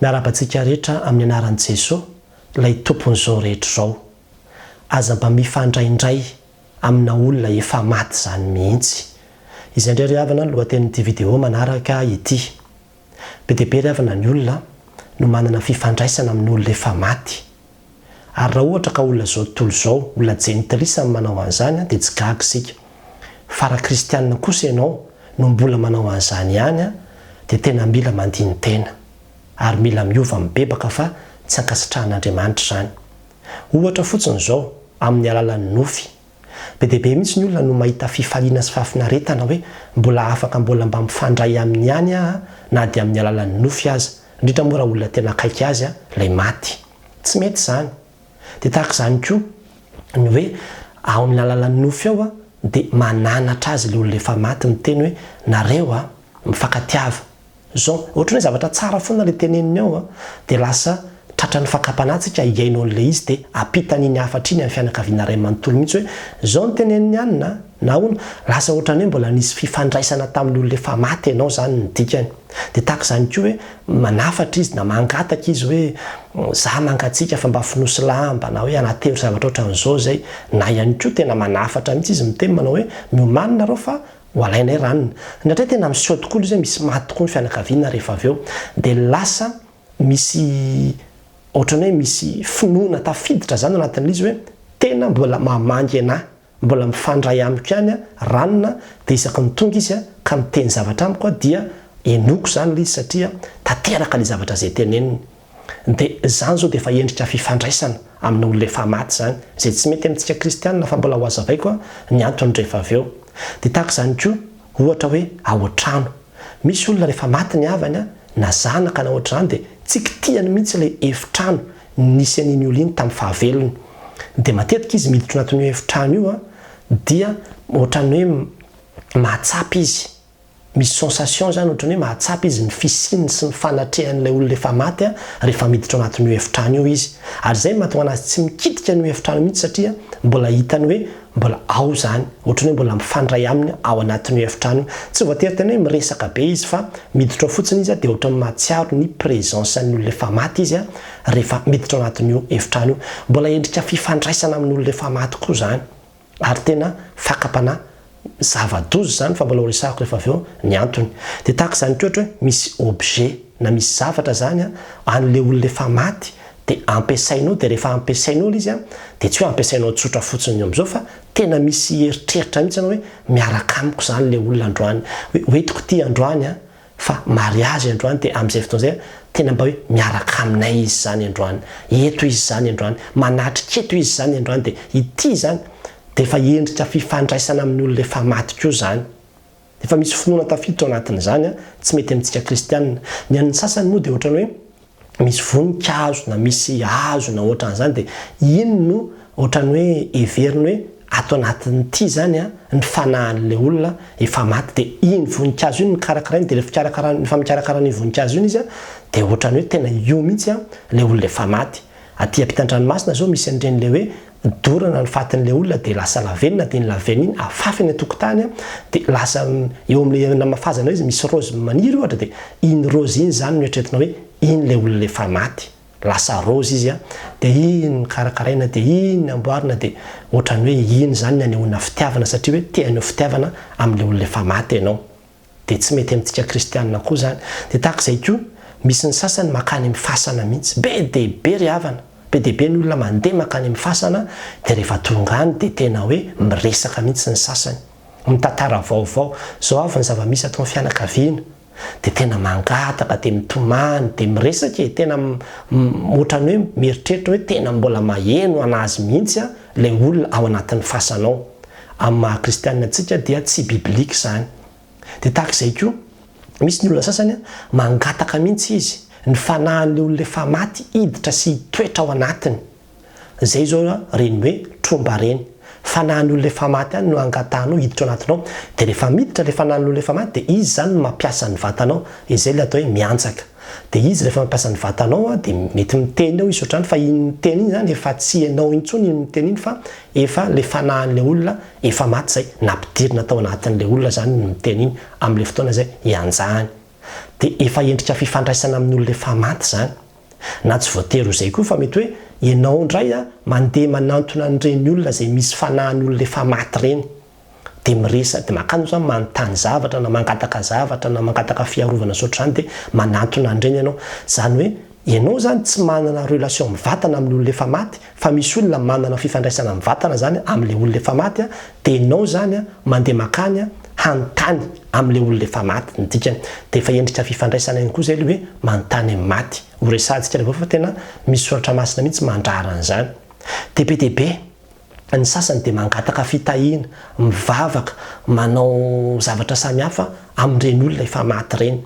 Miarabantsika rehetra amin'ny anaran'i Jesosy, ilay tompon'izao rehetra izao. Aza mba mifandraindray amina olona efa maty izany mihitsy. Izay indray ry havana no lohatenin'ity video manaraka ity. Be dia be ry havana ny olona no manana fifandraisana amin'ny olona efa maty. Ary raha ohatra ka olona zao tontolo izao, olona jentilisa manao an'izany dia tsy gaga isika. Fa raha kristianina kosa ianao no mbola manao an'izany ihany dia tena mila mandiny tena. Ary mila miova mibebaka fa tsy ankasitrahan'Andriamanitra izany. Ohatra fotsiny izao amin'ny alalan'ny nofy. Be dia be mihitsy ny olona no mahita fifaliana sy fahafinaretana hoe mbola afaka mbola mba mifandray aminy ihany na dia amin'ny alalan'ny nofy aza. Indrindra moa raha olona tena akaiky azy ilay maty. Tsy mety izany. Dia tahaka izany koa ny hoe ao amin'ny alalan'ny nofy ao dia mananatra azy ilay olona efa maty miteny hoe nareo mifankatiava. Zao ohatran'ny hoe zavatra tsara foana ilay teneniny ao dia lasa tratran'ny fakapanatsika hiainao an'ilay izy dia ampitan'iny hafatra iny amin'ny fianakaviana iray manontolo mihitsy hoe zao ny teneniny ihany na hono lasa ohatran'ny hoe mbola nisy fifandraisana tamin'olona efa maty ianao izany ny dikany. Dia tahaka izany koa hoe manafatra izy na mangataka izy hoe za mangatsika fa mba finosy lamba na hoe anatevitra zavatra ohatran'izao zay na ihany koa tena manafatra mihitsy izy miteny manao hoe miomanina rao fa ho alainay ranony. Indray tena miseho tokoa izy hoe misy maty tokoa ny fianakaviana rehefa avy eo dia lasa misy ohatran'ny hoe misy finoana tafiditra zany anatin'ilay izy hoe tena mbola mamangy anahy, mbola mifandray amiko ihany ranona dia isaky ny tonga izy ka miteny zavatra amiko dia enoko zany ilay izy satria tanteraka ilay zavatra izay teneniny. Dia izany zao dia efa endrika fifandraisana amin'ny olona efa maty zany izay tsy mety amintsika kristianina fa mbola ho hazavaiko ny antony rehefa avy eo. Dia tahaka izany koa ohatra hoe ao an-trano. Misy olona rehefa maty ny havany na zanaka na ohatr'izany dia tsy kitihany mihitsy ilay efitrano nisy an'iny olona iny tamin'ny fahavelony. Dia matetika izy miditra anatin'io efitrano io dia ohatran'ny hoe mahatsapy izy. Misy sensation zany ohatran'ny hoe mahatsapy izy ny fisininy sy ny fanatrehan'ilay olona efa maty rehefa miditra anatin'io efitrano io izy. Ary izay mahatonga anazy tsy mikitika an'io efitrano mihitsy satria mbola hitany hoe mbola ao zany, ohatran'ny hoe mbola mifandray aminy ao anatin'io efitrano. Tsy voatery tena hoe miresaka be izy fa miditra fotsiny izy dia ohatran'ny mahatsiaro ny présencean'ny olona efa maty izy rehefa miditra anatin'io efitrano io. Mbola endrika fifandraisana amin'ny olona efa maty koa zany. Ary tena fakapana zava-doza zany fa mbola ho resahako rehefa avy eo ny antony. Dia tahaka izany koa ohatra hoe misy objet na misy zavatra zany an'ilay olona efa maty dia ampiasainao dia rehefa ampiasainao izy dia tsy hoe ampiasainao tsotra fotsiny eo amin'izao fa tena misy eritreritra mihitsy anao hoe miaraka amiko zany ilay olona androany. Hoe hoentiko ity androany fa mariazy androany dia amin'izay fotoana izay tena mba hoe miaraka aminay izy zany androany. Eto izy zany androany. Manatrika eto izy zany androany dia ity zany. Dia efa endrika fifandraisana amin'ny olona efa maty koa zany. Efa misy finoana tafiditra ao anatin'izany tsy mety amintsika kristianina. Ny an'ny sasany moa dia ohatran'ny hoe misy voninkazo na misy hazo na ohatran'izany dia iny no ohatran'ny hoe heveriny hoe ato anatin'ity zany ny fanahin'ilay olona efa maty dia iny voninkazo iny mikarakarainy dia rehefa mikarakara ny voninkazo iny izy dia ohatran'ny hoe tena io mihitsy ilay olona efa maty. Aty ampitan-dranomasina zao misy an'ireny hoe dorana ny fatin'ilay olona dia lasa lavenina dia ny lavenina iny afafy ny atokotany dia lasa eo amin'ilay namafazana izy misy rozy maniry ohatra dia iny rozy iny zany no eritreretina hoe iny ilay olona efa maty. Lasa rozy izy dia iny karakaraina dia iny amboarina dia ohatran'ny hoe iny zany ny anehoana fitiavana satria hoe te aneho fitiavana amin'ilay olona efa maty ianao. Dia tsy mety amintsika kristianina koa zany. Dia tahaka izay koa misy ny sasany makany amin'ny fasana mihitsy. Be dia be ry havana. Be dia be ny olona mandeha makany amin'ny fasana dia rehefa tonga any dia tena hoe miresaka mihitsy ny sasany. Mitantara vaovao. Zao avy ny zava-misy atao amin'ny fianakaviana. Dia tena mangataka dia mitomany dia miresaka tena ohatran'ny hoe mieritreritra hoe tena mbola maheno anazy mihitsy ilay olona ao anatin'ny fasanao. Amin'ny maha kristianina antsika dia tsy biblika izany. Dia tahaka izay koa misy ny olona sasany mangataka mihitsy izy ny fanahin'ilay olona efa maty hiditra sy hitoetra ao anatiny. Izay zao reny hoe tromba reny. Fanahin'ny olona efa maty no angatahanao hiditra ao anatinao. Dia rehefa miditra ilay fanahin'ny olona efa maty dia izy zany no mampiasa ny vatanao. Izay ilay atao hoe miantsaka. Dia izy rehefa mampiasa ny vatanao dia mety miteny ao izy ohatrany fa iny miteny iny zany efa tsy ianao intsony iny miteny iny fa efa ilay fanahin'ilay olona efa maty izay nampidirina tao anatin'ilay olona zany no miteny iny amin'ilay fotoana izay hianjahany. dia efa endrika fifandraisana amin'ny olona efa maty zany. Na tsy voatery zay koa fa mety hoe ianao indray mandeha manantona an'ireny olona zay misy fanahin'ny olona efa maty reny, dia miresa dia makano zany manontany zavatra na mangataka zavatra na mangataka fiarovana sotra zany dia manantona an'ireny ianao. Zany hoe ianao zany tsy manana relation mivatana amin'ny olona efa maty, fa misy olona manana fifandraisana mivatana zany amin'ilay olona efa maty dia ianao zany mandeha makany hanontany amin'ilay olona efa maty ny dikany. Dia efa endrika fifandraisana ihany koa zay le hoe manontany amin'ny maty. Ho resaditsika rehefa fa tena misy soratra masina mihitsy mandrara an'izany. Be ny sasany dia mangataka fitahiana, mivavaka, manao zavatra samihafa amin'ireny olona efa maty reny.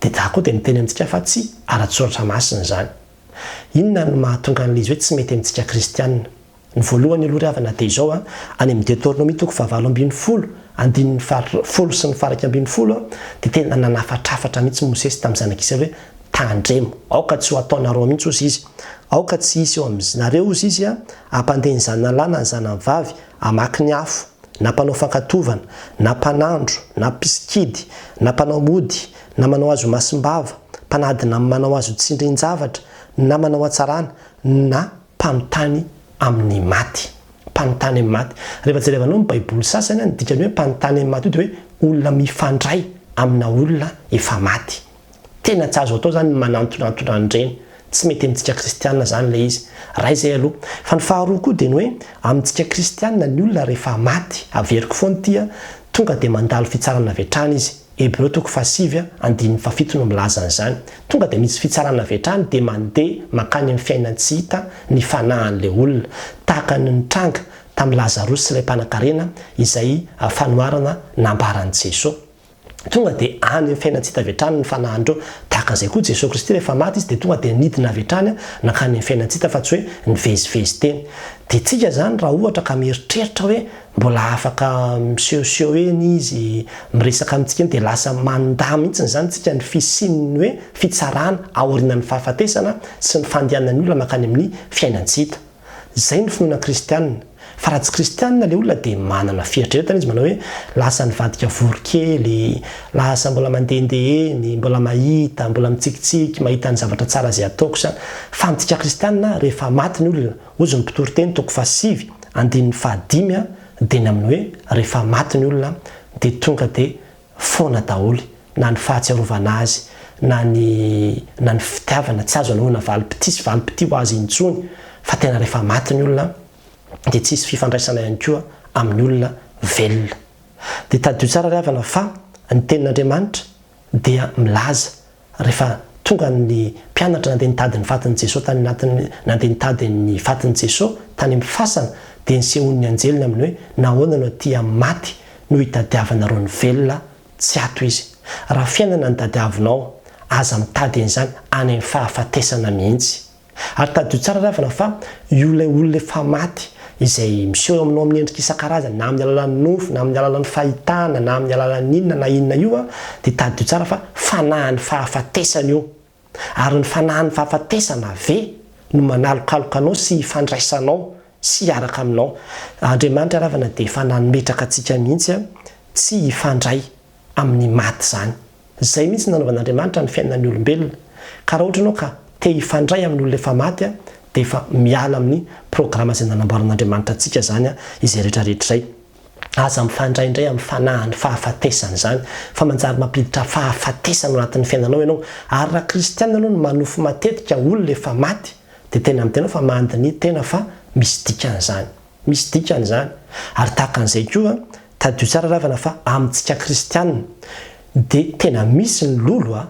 Dia da koa dia miteny amintsika fa tsy ara-tsoratra masina zany. Inona no mahatonga an'ilay izy hoe tsy mety amintsika kristianina? Ny voalohany aloha ravana dia izao any amin'ny Devoly toko 7:10 andininy folo sy ny faraka 10 dia tena nanafatrafatra mihitsy Mosesy tamin'ny zanak'isa hoe tandremo, aoka tsy ho ataonareo mihitsy ozy izy, aoka tsy hisy eo aminareo ozy izy ampandeha ny zanalana ny zanavavy amaky ny afo, na mpanao fankatovana, na mpanandro, na mpiskidy, na mpanao mody, na manao azo masimbava, mpanadina manao azo tsindrin-javatra, na manao atsarana, na mpanontany amin'ny maty. Mpanontany amin'ny maty. Rehefa jerevanao ny baiboly sasany ny dikany hoe mpanontany amin'ny maty dia hoe olona mifandray amina olona efa maty. Tena tsy azo atao zany manantonantona an'ireny. Tsy mety amintsika kristianina zany le izy. Ray zay aloha. Fa ny faharoa koa dia ny hoe amintsika kristianina ny olona rehefa maty, averiko foana ity tonga dia mandalo fitsarana vetrany izy. Hebreo toko 7:7 no milaza an'izany. Tonga dia misy fitsarana vetrany dia mandeha makany amin'ny fiainana tsy hita ny fanahin'ilay olona. Tahaka ny tranga tamin'ny Lazarosy sy ilay mpanan-karena izay fanoharana nambaran'i Jesosy. Tonga dia any amin'ny fiainana tsy hita vetrany ny fanahin'ireo. Tahaka an'izay koa Jesosy Kristy rehefa maty izy dia tonga dia nidina vetrany nakany amin'ny fiainana tsy hita fa tsy hoe nivezivezy teny. Dia tsika zany raha ohatra ka mieritreritra hoe mbola afaka misehoseho eny izy miresaka amintsika eny dia lasa mandà mihitsy zany tsika ny fisininy hoe fitsarana aorianan'ny fahafatesana sy ny fandehanan'ny olona makany amin'ny fiainana tsy hita. Zay ny finoana kristianina. Fa raha tsy kristianina ilay olona dia manana fieritreretana izy manao hoe lasa nivadika vorokely, lasa mbola mandehandeha eny, mbola mahita, mbola mitsikitsiky, mahita ny zavatra tsara izay ataoko sa. Fa amintsika kristianina rehefa maty ny olona, ozy ny Mpitoriteny toko 7:5 dia ny amin'ny hoe rehefa maty ny olona dia tonga dia foana daholy, na ny fahatsiarovana azy, na ny fitiavana tsy azo anahoana valim-pitia sy valim-pitia ho azy intsony. Fa tena rehefa maty ny olona dia tsy hisy fifandraisana ihany koa amin'ny olona velona. Dia tadio tsara ravana fa ny tenin'Andriamanitra dia milaza rehefa tonga ny mpianatra nandeha nitady ny fatin'i Jesosy tany nandeha nitady ny fatin'i Jesosy tany amin'ny Fasana dia nisehon'ny anjeliny amin'ny hoe nahoana no aty amin'ny maty no hitadiavanareo ny velona tsy ato izy. Raha fiainana ny tadiavinao aza mitady an'izany any amin'ny fahafatesana mihitsy. Ary tadio tsara ravana fa ilay olona efa maty izay miseho aminao amin'ny endrika isan-karazany, na amin'ny alalan'ny nofo, na amin'ny alalan'ny fahitana, na amin'ny alalan'ny inona io dia tadio tsara fa fanahin'ny fahafatesana io. Ary ny fanahin'ny fahafatesana ve no manalokaloka anao sy hifandraisanao sy hiaraka aminao. Andriamanitra ravana dia efa nanometraka antsika mihitsy tsy hifandray amin'ny maty zany. Zay mihitsy nanaovan'Andriamanitra ny fiainan'ny olombelona. Ka raha ohatra ianao ka te hifandray amin'ny olona efa maty dia efa miala amin'ny programa izay nanamboaran'Andriamanitra antsika zany izay rehetrarehetra izay. Aza mifandray amin'ny fanahin'ny fahafatesana zany, fa manjary mampiditra fahafatesana ao anatin'ny fiainanao ianao. Ary raha kristianina ianao no manofo matetika olona efa maty dia tena amin'ny tena fa mandiny tena fa misy dikan'izany. Misy dikan'izany. Ary tahaka an'izay koa tadio tsara ravana fa amintsika kristianina dia tena misy ny lolo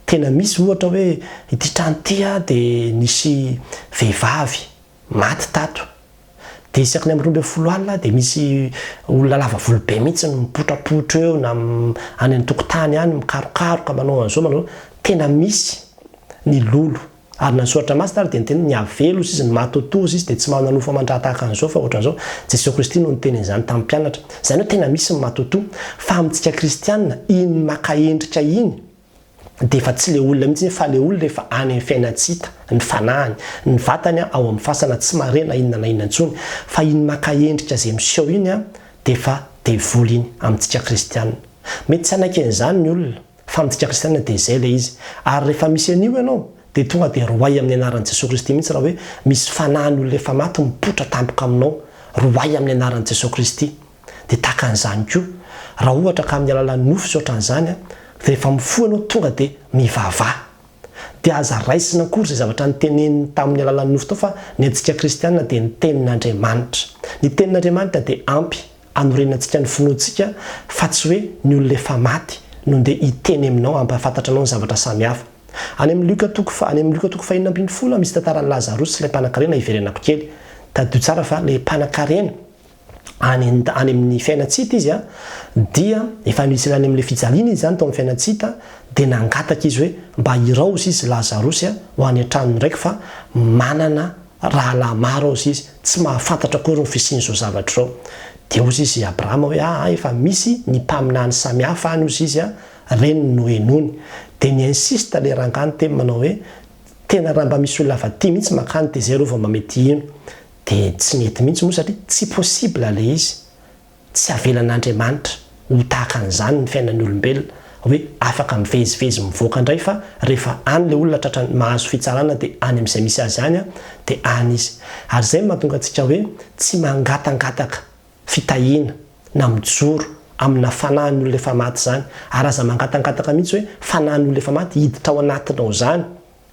tena misy ohatra hoe ity trano ity dia nisy vehivavy maty tato. Dia isaky ny amin'ny 12 alina dia misy olona lava volobe mihitsy mipotrapotra eo na any amin'ny tokotany any mikarokaroka manao an'izao manao. Tena misy ny lolo. Ary nasoratra masina ary dia ny teny ny avelo izy ny matotozy izy dia tsy manana nofo amandrahatahaka an'izao fa ohatran'izao Jesosy Kristy no niteny izany tamin'ny mpianatra. Izany hoe tena misy ny matoto. Fa amintsika kristianina iny maka endrika iny dia efa tsy ilay olona mihitsy fa ilay olona efa any amin'ny fiainana tsy hita, ny fanahiny, ny vatany ao amin'ny fasana tsy marena inona na inona intsony. Fa iny maka endrika izay miseho iny dia efa devoly iny amintsika kristianina. Mety tsy anaken'izany ny olona fa amintsika kristianina dia izay le izy ary rehefa misy an'io ianao dia tonga dia roay amin'ny anaran'i Jesosy Kristy mihitsy raha hoe misy fanahy ny olona efa maty mipotra tampoka aminao roay amin'ny anaran'i Jesosy Kristy dia tahaka an'izany koa raha ohatra ka amin'ny alalan'ny nofo sy ohatran'izany dia rehefa mifoha anao tonga dia mivavaha dia aza raisina kory izay zavatra nyteneniny tamin'ny alalan'ny nofo tao fa ny antsika kristianina dia ny tenin'Andriamanitra. Ny tenin'Andriamanitra dia ampy anorenantsika ny finoantsika fa tsy hoe ny olona efa maty no ndeha hiteny aminao ampahafantatra anao ny zavatra samihafa. Any amin'ny Luka toko 5:10 misy tantaran'i Lazarosy ilay mpanan-karena iverenako kely. Tadio tsara fa ilay mpanan-karena any amin'ny fiainantsita izy dia efa nisy ilany amin'ilay fijaliana izy zany tao amin'ny fiainantsita dia nangataka izy hoe mba hiraozy izy Lazarosy ho any an-tranony raiky fa manana rahalahy maro izy tsy mahafantatra akory ny fisian'izao zavatra izao. Dia ozy izy Abrahama hoe efa misy ny mpaminany samihafa any ozy izy reny no enony. Dia ny insiste le rangany teny manao hoe tena raha mba misy olona avaty mihitsy makany dia zay reo vao mamety ino. Dia tsy mety mihitsy moa satria tsy possible le izy tsy avelan'Andriamanitra ho tahaka an'izany ny fiainan'ny olombelona hoe afaka mivezivezy mivoaka indray fa rehefa any le olona tratra mahazo fitsarana dia any amin'izay misy azy any dia any izy. Ary izay mahatonga antsika hoe tsy mangatangataka fitahiana na mijoro amina fanahin'ny olona efa maty zany. Ary aza mangatangataka mihitsy hoe fanahin'ny olona efa maty hiditra ao anatinao zany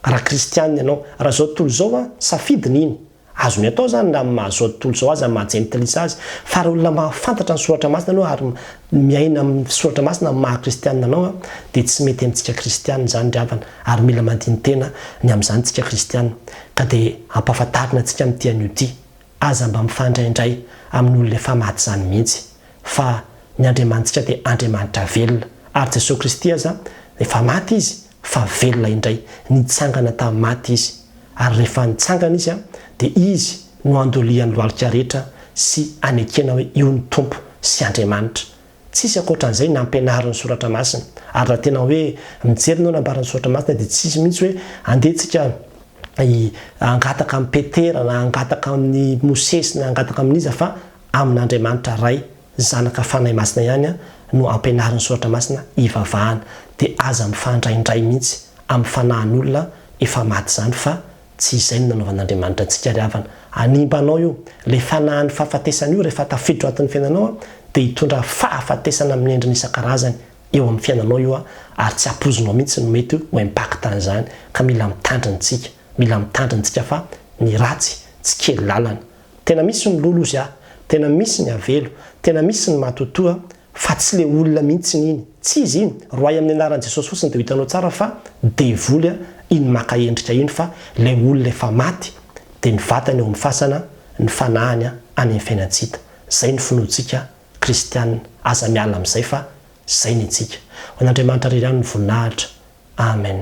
raha kristianina ianao. Raha zao tontolo zao safidiny iny azony atao zany na mahazo tontolo zao azy mahajentilisa azy fa raha olona mahafantatra ny soratra masina anao ary miaina amin'ny soratra masina maha kristianina anao dia tsy mety amintsika kristianina zany dravana ary mila mandiny tena ny amin'izany tsika kristianina ka dia ampahafantarina antsika amin'ity an'io ity aza mba mifandraindray amin'ny olona efa maty zany mihitsy fa ny Andriamanitsika dia Andriamanitra velona ary Jesosy Kristy aza efa maty izy fa velona indray nitsangana tamin'ny maty izy ary rehefa nitsangana izy dia izy no andolian'ny lohalika rehetra sy anekena hoe io ny tompo sy Andriamanitra. Tsisy akoatran'izay nampianarin'ny soratra masina ary raha tena hoe mijery nao nambaran'ny soratra masina dia tsisy mihitsy hoe andehantsika angataka amin'ny Petera na angataka amin'ny Mosesy na angataka amin'iza fa amin'Andriamanitra ray zanaka fanahy masina ihany no ampianarin'ny soratra masina ivavahana dia aza mifandraindray mihitsy amin'ny fanahin'olona efa maty zany fa tsy izay no nanaovan'Andriamanitra antsika ry havana. Animbanao io ilay fanahin'ny fahafatesana io rehefa tafiditra ao anatin'ny fiainanao dia hitondra fahafatesana amin'ny endriny isan-karazany eo amin'ny fiainanao io ary tsy hapozinao mihitsy no mety ho impact an'izany ka mila mitandrintsika fa ny ratsy tsy kely lalana. Tena misy ny lolo izy tena misy ny avelo tena misy ny matotoa fa tsy le olona mihitsy iny tsy izy iny roay amin'ny anaran'i Jesosy fotsiny dia hitanao tsara fa Devoly iny maka endrika iny fa le olona efa maty dia ny vatany eo amin'ny fasana ny fanahiny any amin'ny fiainantsika. Zay ny finoantsika kristianina aza miala amin'izay fa zay ny antsika. Ho an'Andriamanitra ry ihany ny voninahitra. Amen.